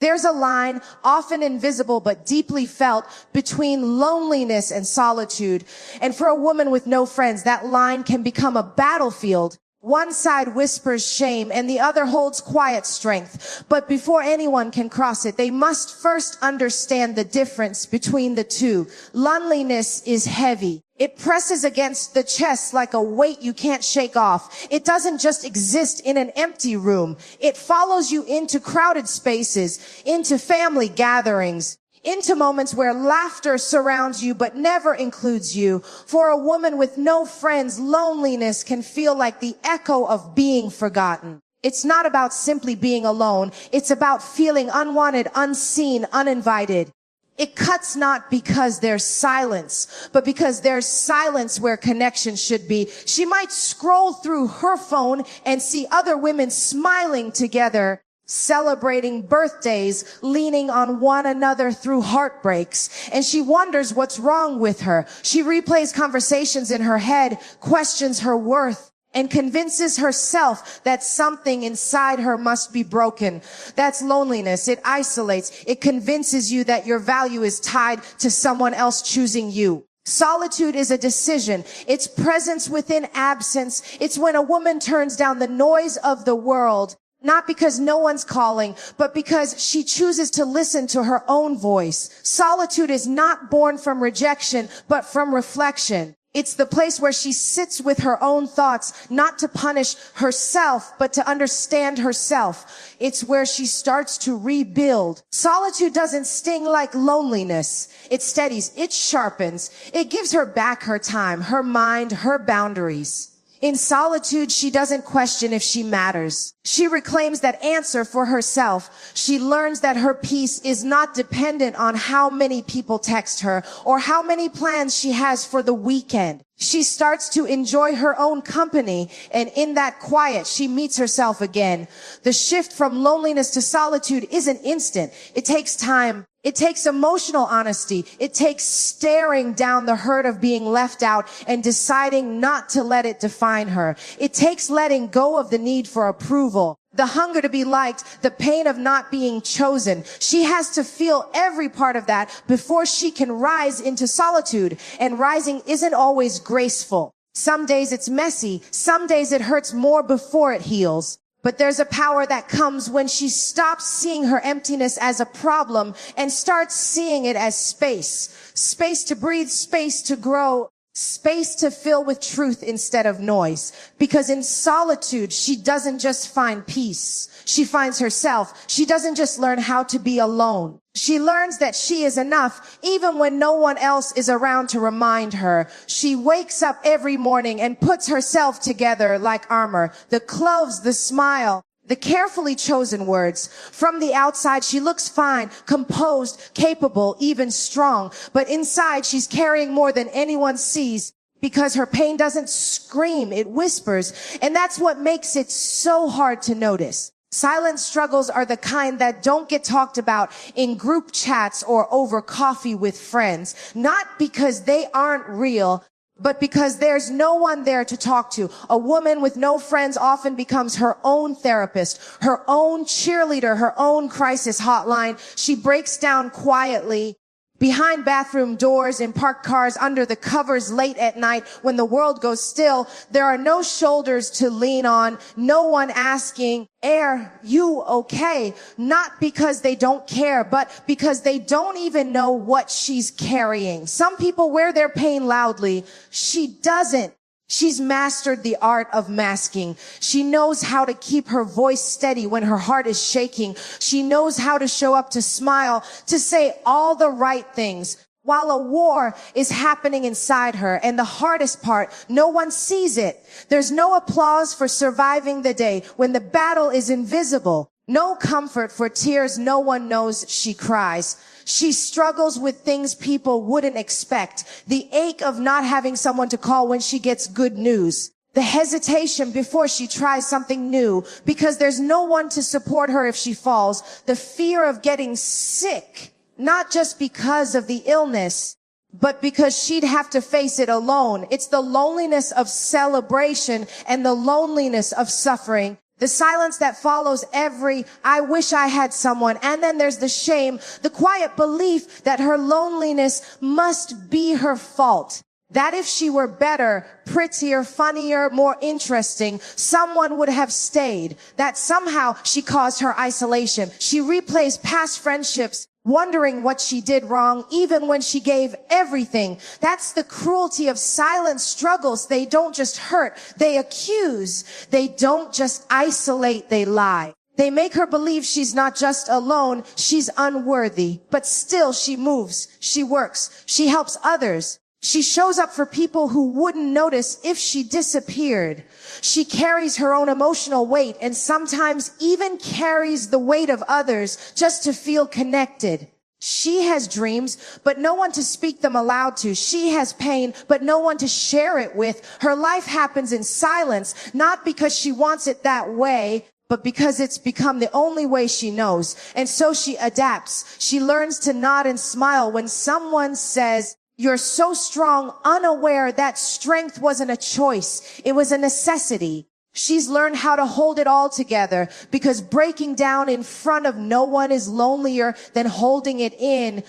There's a line, often invisible but deeply felt, between loneliness and solitude. And for a woman with no friends, that line can become a battlefield. One side whispers shame and the other holds quiet strength. But before anyone can cross it, they must first understand the difference between the two. Loneliness is heavy. It presses against the chest like a weight you can't shake off. It doesn't just exist in an empty room. It follows you into crowded spaces, into family gatherings, into moments where laughter surrounds you but never includes you. For a woman with no friends, loneliness can feel like the echo of being forgotten. It's not about simply being alone. It's about feeling unwanted, unseen, uninvited. It cuts not because there's silence, but because there's silence where connection should be. She might scroll through her phone and see other women smiling together, celebrating birthdays, leaning on one another through heartbreaks. And she wonders what's wrong with her. She replays conversations in her head, questions her worth, and convinces herself that something inside her must be broken. That's loneliness. It isolates. It convinces you that your value is tied to someone else choosing you. Solitude is a decision. It's presence within absence. It's when a woman turns down the noise of the world, not because no one's calling, but because she chooses to listen to her own voice. Solitude is not born from rejection, but from reflection. It's the place where she sits with her own thoughts, not to punish herself, but to understand herself. It's where she starts to rebuild. Solitude doesn't sting like loneliness. It steadies, it sharpens, it gives her back her time, her mind, her boundaries. In solitude, she doesn't question if she matters. She reclaims that answer for herself. She learns that her peace is not dependent on how many people text her or how many plans she has for the weekend. She starts to enjoy her own company, and in that quiet, she meets herself again. The shift from loneliness to solitude isn't instant. It takes time. It takes emotional honesty. It takes staring down the hurt of being left out and deciding not to let it define her. It takes letting go of the need for approval, the hunger to be liked, the pain of not being chosen. She has to feel every part of that before she can rise into solitude. And rising isn't always graceful. Some days it's messy. Some days it hurts more before it heals. But there's a power that comes when she stops seeing her emptiness as a problem and starts seeing it as space. Space to breathe, space to grow, space to fill with truth instead of noise. Because in solitude, she doesn't just find peace. She finds herself. She doesn't just learn how to be alone. She learns that she is enough even when no one else is around to remind her. She wakes up every morning and puts herself together like armor. The clothes, the smile, the carefully chosen words. From the outside, she looks fine, composed, capable, even strong. But inside, she's carrying more than anyone sees. Because her pain doesn't scream, it whispers. And that's what makes it so hard to notice. Silent struggles are the kind that don't get talked about in group chats or over coffee with friends. Not because they aren't real, but because there's no one there to talk to. A woman with no friends often becomes her own therapist, her own cheerleader, her own crisis hotline. She breaks down quietly, behind bathroom doors, in parked cars, under the covers late at night when the world goes still. There are no shoulders to lean on, no one asking, "Are you okay?" Not because they don't care, but because they don't even know what she's carrying. Some people wear their pain loudly. She doesn't. She's mastered the art of masking. She knows how to keep her voice steady when her heart is shaking. She knows how to show up, to smile, to say all the right things while a war is happening inside her. And the hardest part, no one sees it. There's no applause for surviving the day when the battle is invisible. No comfort for tears no one knows she cries. She struggles with things people wouldn't expect. The ache of not having someone to call when she gets good news. The hesitation before she tries something new because there's no one to support her if she falls. The fear of getting sick, not just because of the illness, but because she'd have to face it alone. It's the loneliness of celebration and the loneliness of suffering The silence that follows every, I wish I had someone. And then there's the shame, the quiet belief that her loneliness must be her fault. That if she were better, prettier, funnier, more interesting, someone would have stayed. That somehow she caused her isolation. She replays past friendships, wondering what she did wrong, even when she gave everything. That's the cruelty of silent struggles. They don't just hurt, they accuse. They don't just isolate, they lie. They make her believe she's not just alone, she's unworthy. But still she moves, she works, she helps others. She shows up for people who wouldn't notice if she disappeared. She carries her own emotional weight and sometimes even carries the weight of others just to feel connected. She has dreams, but no one to speak them aloud to. She has pain, but no one to share it with. Her life happens in silence, not because she wants it that way, but because it's become the only way she knows. And so she adapts. She learns to nod and smile when someone says, "You're so strong," unaware that strength wasn't a choice. It was a necessity. She's learned how to hold it all together because breaking down in front of no one is lonelier than holding it in.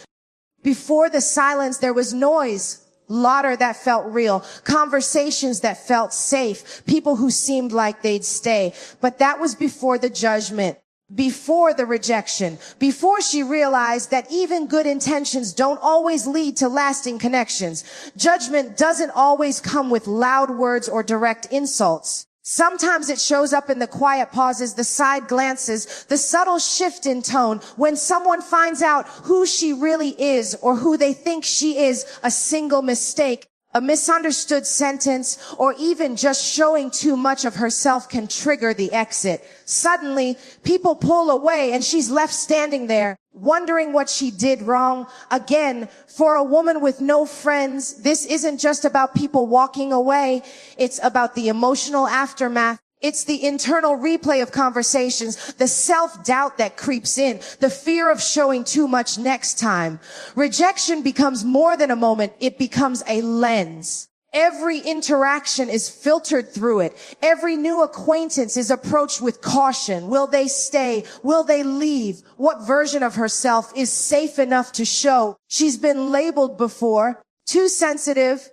Before the silence, there was noise, laughter that felt real, conversations that felt safe, people who seemed like they'd stay. But that was before the judgment. Before the rejection, before she realized that even good intentions don't always lead to lasting connections. Judgment doesn't always come with loud words or direct insults. Sometimes it shows up in the quiet pauses, the side glances, the subtle shift in tone when someone finds out who she really is or who they think she is. A single mistake, a misunderstood sentence, or even just showing too much of herself can trigger the exit. Suddenly, people pull away and she's left standing there, wondering what she did wrong. Again, for a woman with no friends, this isn't just about people walking away. It's about the emotional aftermath. It's the internal replay of conversations, the self-doubt that creeps in, the fear of showing too much next time. Rejection becomes more than a moment. It becomes a lens. Every interaction is filtered through it. Every new acquaintance is approached with caution. Will they stay? Will they leave? What version of herself is safe enough to show? She's been labeled before. Too sensitive,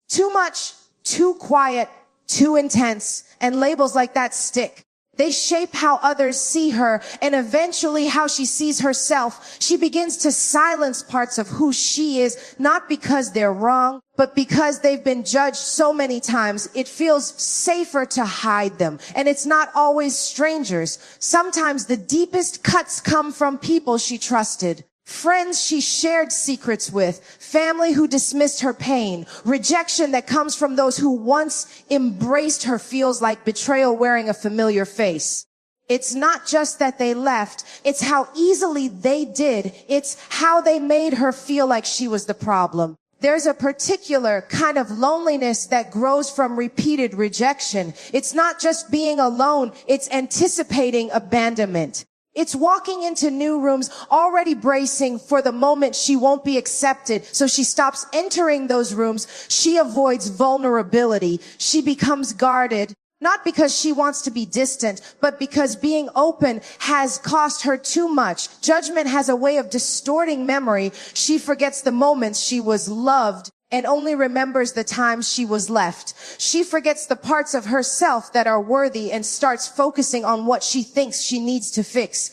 too much, too quiet, too intense, and labels like that stick. They shape how others see her and eventually how she sees herself. She begins to silence parts of who she is, not because they're wrong, but because they've been judged so many times. It feels safer to hide them. And it's not always strangers. Sometimes the deepest cuts come from people she trusted. Friends she shared secrets with, family who dismissed her pain. Rejection that comes from those who once embraced her feels like betrayal wearing a familiar face. It's not just that they left, it's how easily they did. It's how they made her feel like she was the problem. There's a particular kind of loneliness that grows from repeated rejection. It's not just being alone, it's anticipating abandonment. It's walking into new rooms already bracing for the moment she won't be accepted. So she stops entering those rooms. She avoids vulnerability. She becomes guarded, not because she wants to be distant, but because being open has cost her too much. Judgment has a way of distorting memory. She forgets the moments she was loved and only remembers the times she was left. She forgets the parts of herself that are worthy and starts focusing on what she thinks she needs to fix.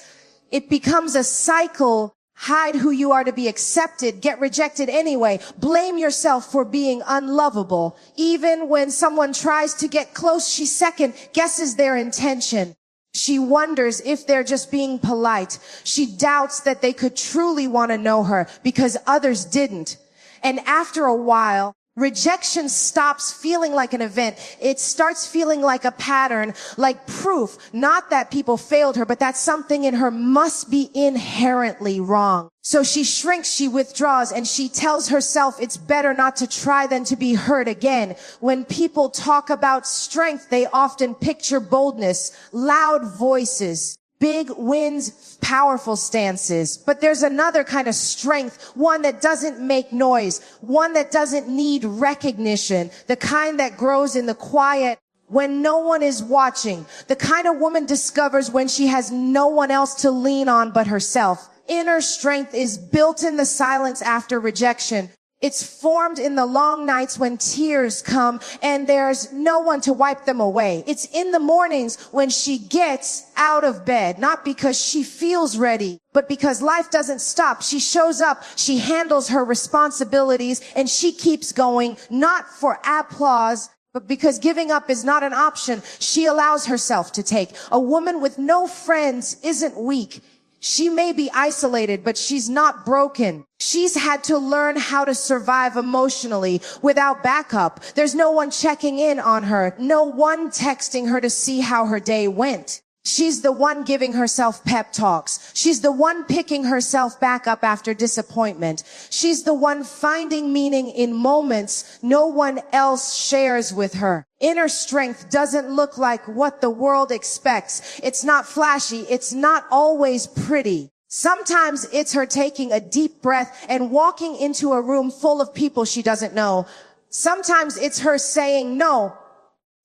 It becomes a cycle. Hide who you are to be accepted, get rejected anyway, blame yourself for being unlovable. Even when someone tries to get close, she second guesses their intention. She wonders if they're just being polite. She doubts that they could truly want to know her because others didn't. And after a while, rejection stops feeling like an event. It starts feeling like a pattern, like proof, not that people failed her, but that something in her must be inherently wrong. So she shrinks, she withdraws, and she tells herself it's better not to try than to be hurt again. When people talk about strength, they often picture boldness, loud voices, big wins, powerful stances. But there's another kind of strength, one that doesn't make noise, one that doesn't need recognition, the kind that grows in the quiet, when no one is watching. The kind of woman discovers when she has no one else to lean on but herself. Inner strength is built in the silence after rejection. It's formed in the long nights when tears come and there's no one to wipe them away. It's in the mornings when she gets out of bed, not because she feels ready, but because life doesn't stop. She shows up, she handles her responsibilities, and she keeps going, not for applause, but because giving up is not an option, she allows herself to take. A woman with no friends isn't weak. She may be isolated, but she's not broken. She's had to learn how to survive emotionally without backup. There's no one checking in on her, no one texting her to see how her day went. She's the one giving herself pep talks. She's the one picking herself back up after disappointment. She's the one finding meaning in moments no one else shares with her. Inner strength doesn't look like what the world expects. It's not flashy. It's not always pretty. Sometimes it's her taking a deep breath and walking into a room full of people she doesn't know. Sometimes it's her saying no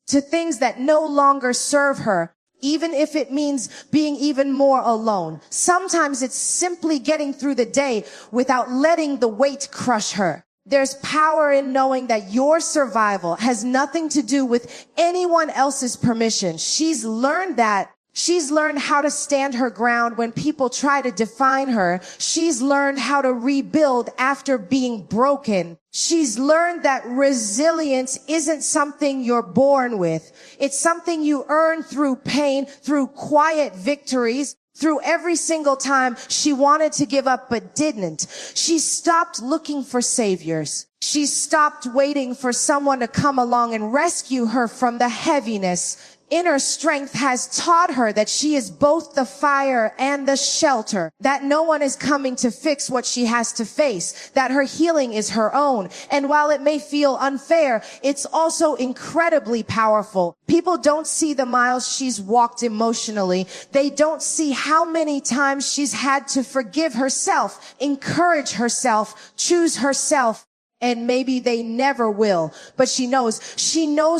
to things that no longer serve her, even if it means being even more alone. Sometimes it's simply getting through the day without letting the weight crush her. There's power in knowing that your survival has nothing to do with anyone else's permission. She's learned that. She's learned how to stand her ground when people try to define her. She's learned how to rebuild after being broken. She's learned that resilience isn't something you're born with. It's something you earn through pain, through quiet victories, through every single time she wanted to give up but didn't. She stopped looking for saviors. She stopped waiting for someone to come along and rescue her from the heaviness. Inner strength has taught her that she is both the fire and the shelter, that no one is coming to fix what she has to face, that her healing is her own. And while it may feel unfair, it's also incredibly powerful. People don't see the miles she's walked emotionally. They don't see how many times she's had to forgive herself, encourage herself, choose herself. And maybe they never will, but she knows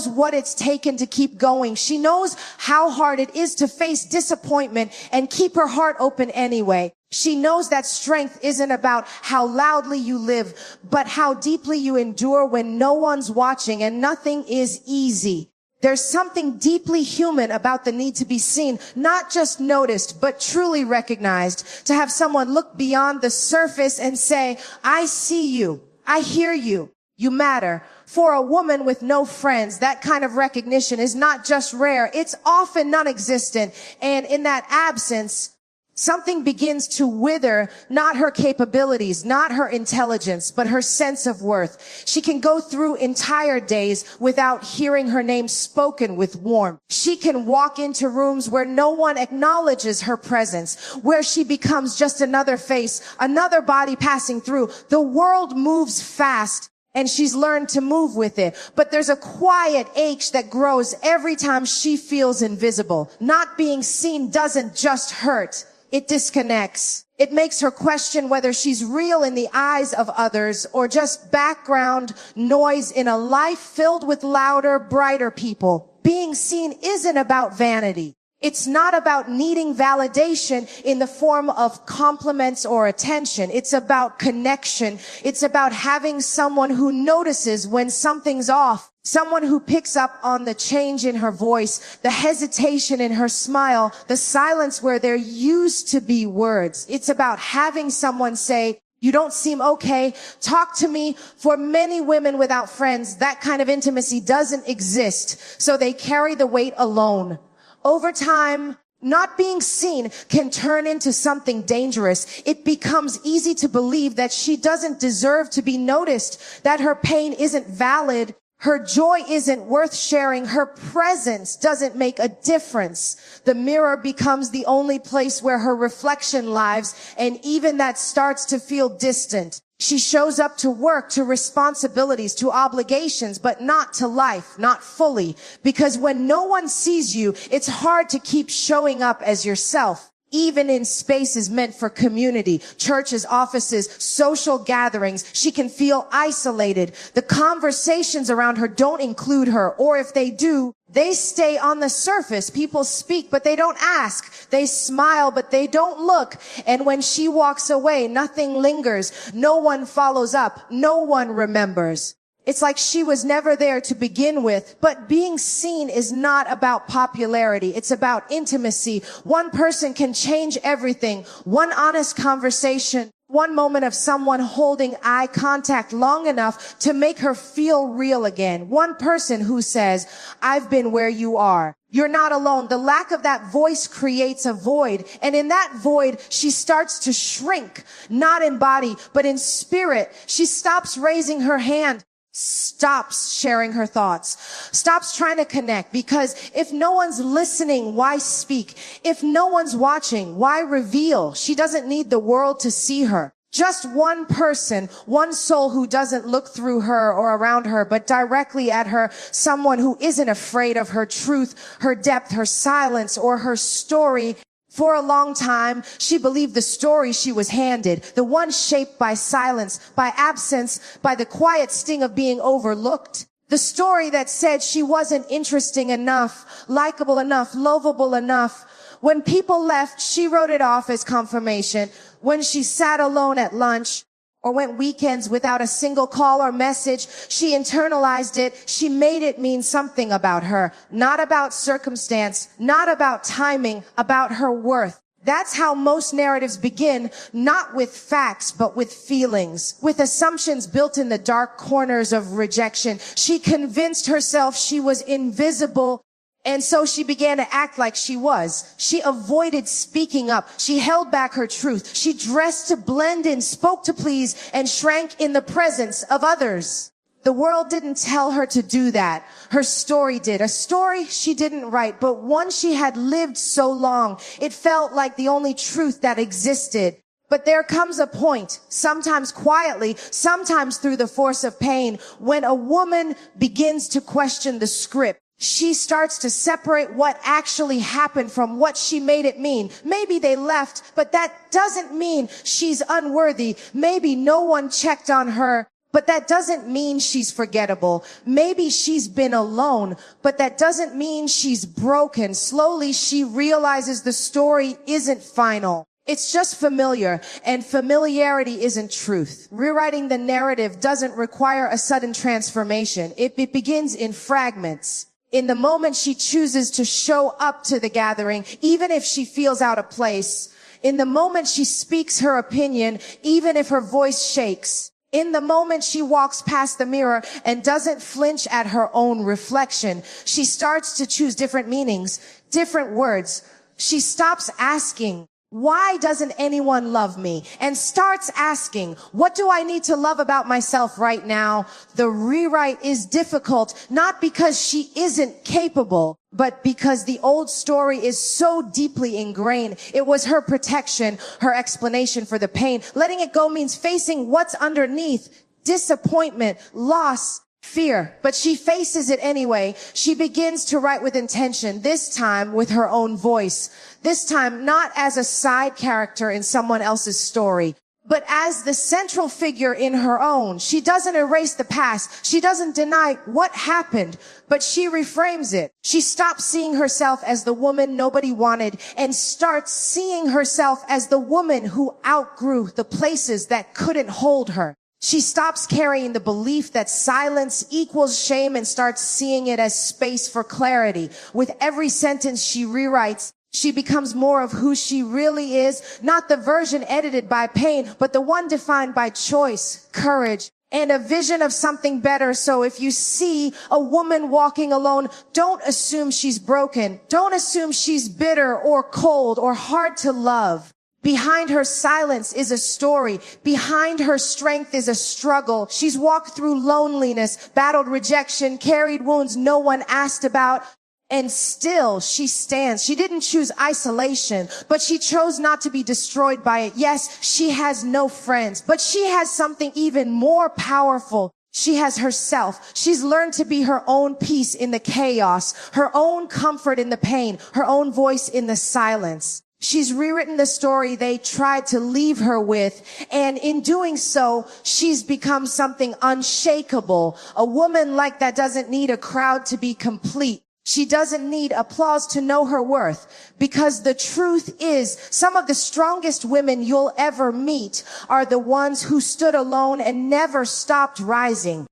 what it's taken to keep going. She knows how hard it is to face disappointment and keep her heart open anyway. She knows that strength isn't about how loudly you live, but how deeply you endure when no one's watching and nothing is easy. There's something deeply human about the need to be seen, not just noticed, but truly recognized. To have someone look beyond the surface and say, I see you. I hear you. You matter. For a woman with no friends, that kind of recognition is not just rare. It's often non-existent. And in that absence, something begins to wither, not her capabilities, not her intelligence, but her sense of worth. She can go through entire days without hearing her name spoken with warmth. She can walk into rooms where no one acknowledges her presence, where she becomes just another face, another body passing through. The world moves fast, and she's learned to move with it. But there's a quiet ache that grows every time she feels invisible. Not being seen doesn't just hurt. It disconnects. It makes her question whether she's real in the eyes of others or just background noise in a life filled with louder, brighter people. Being seen isn't about vanity. It's not about needing validation in the form of compliments or attention. It's about connection. It's about having someone who notices when something's off. Someone who picks up on the change in her voice, the hesitation in her smile, the silence where there used to be words. It's about having someone say, you don't seem okay. Talk to me. For many women without friends, that kind of intimacy doesn't exist. So they carry the weight alone. Over time, not being seen can turn into something dangerous. It becomes easy to believe that she doesn't deserve to be noticed, that her pain isn't valid, her joy isn't worth sharing, her presence doesn't make a difference. The mirror becomes the only place where her reflection lives, and even that starts to feel distant. She shows up to work, to responsibilities, to obligations, but not to life, not fully. Because when no one sees you, it's hard to keep showing up as yourself. Even in spaces meant for community, churches, offices, social gatherings, she can feel isolated. The conversations around her don't include her, or if they do, they stay on the surface. People speak, but they don't ask. They smile, but they don't look. And when she walks away, nothing lingers. No one follows up. No one remembers. It's like she was never there to begin with, but being seen is not about popularity. It's about intimacy. One person can change everything. One honest conversation, one moment of someone holding eye contact long enough to make her feel real again. One person who says, I've been where you are. You're not alone. The lack of that voice creates a void. And in that void, she starts to shrink, not in body, but in spirit. She stops raising her hand, stops sharing her thoughts, stops trying to connect, because if no one's listening, why speak? If no one's watching, why reveal? She doesn't need the world to see her. Just one person, one soul who doesn't look through her or around her, but directly at her, someone who isn't afraid of her truth, her depth, her silence, or her story. For a long time, she believed the story she was handed, the one shaped by silence, by absence, by the quiet sting of being overlooked. The story that said she wasn't interesting enough, likable enough, lovable enough. When people left, she wrote it off as confirmation. When she sat alone at lunch, or went weekends without a single call or message, she internalized it. She made it mean something about her, not about circumstance, not about timing, about her worth. That's how most narratives begin, not with facts, but with feelings, with assumptions built in the dark corners of rejection. She convinced herself she was invisible, and so she began to act like she was. She avoided speaking up. She held back her truth. She dressed to blend in, spoke to please, and shrank in the presence of others. The world didn't tell her to do that. Her story did. A story she didn't write, but one she had lived so long. It felt like the only truth that existed. But there comes a point, sometimes quietly, sometimes through the force of pain, when a woman begins to question the script. She starts to separate what actually happened from what she made it mean. Maybe they left, but that doesn't mean she's unworthy. Maybe no one checked on her, but that doesn't mean she's forgettable. Maybe she's been alone, but that doesn't mean she's broken. Slowly, she realizes the story isn't final. It's just familiar, and familiarity isn't truth. Rewriting the narrative doesn't require a sudden transformation. It begins in fragments. In the moment she chooses to show up to the gathering, even if she feels out of place. In the moment she speaks her opinion, even if her voice shakes. In the moment she walks past the mirror and doesn't flinch at her own reflection. She starts to choose different meanings, different words. She stops asking, why doesn't anyone love me? And starts asking, what do I need to love about myself right now? The rewrite is difficult, not because she isn't capable, but because the old story is so deeply ingrained. It was her protection, her explanation for the pain. Letting it go means facing what's underneath: disappointment, loss, fear. But she faces it anyway. She begins to write with intention, this time with her own voice. This time not as a side character in someone else's story, but as the central figure in her own. She doesn't erase the past. She doesn't deny what happened, but she reframes it. She stops seeing herself as the woman nobody wanted and starts seeing herself as the woman who outgrew the places that couldn't hold her. She stops carrying the belief that silence equals shame and starts seeing it as space for clarity. With every sentence she rewrites, she becomes more of who she really is, not the version edited by pain, but the one defined by choice, courage, and a vision of something better. So if you see a woman walking alone, don't assume she's broken. Don't assume she's bitter or cold or hard to love. Behind her silence is a story. Behind her strength is a struggle. She's walked through loneliness, battled rejection, carried wounds no one asked about, and still she stands. She didn't choose isolation, but she chose not to be destroyed by it. Yes, she has no friends, but she has something even more powerful. She has herself. She's learned to be her own peace in the chaos, her own comfort in the pain, her own voice in the silence. She's rewritten the story they tried to leave her with, and in doing so, she's become something unshakable. A woman like that doesn't need a crowd to be complete. She doesn't need applause to know her worth, because the truth is, some of the strongest women you'll ever meet are the ones who stood alone and never stopped rising.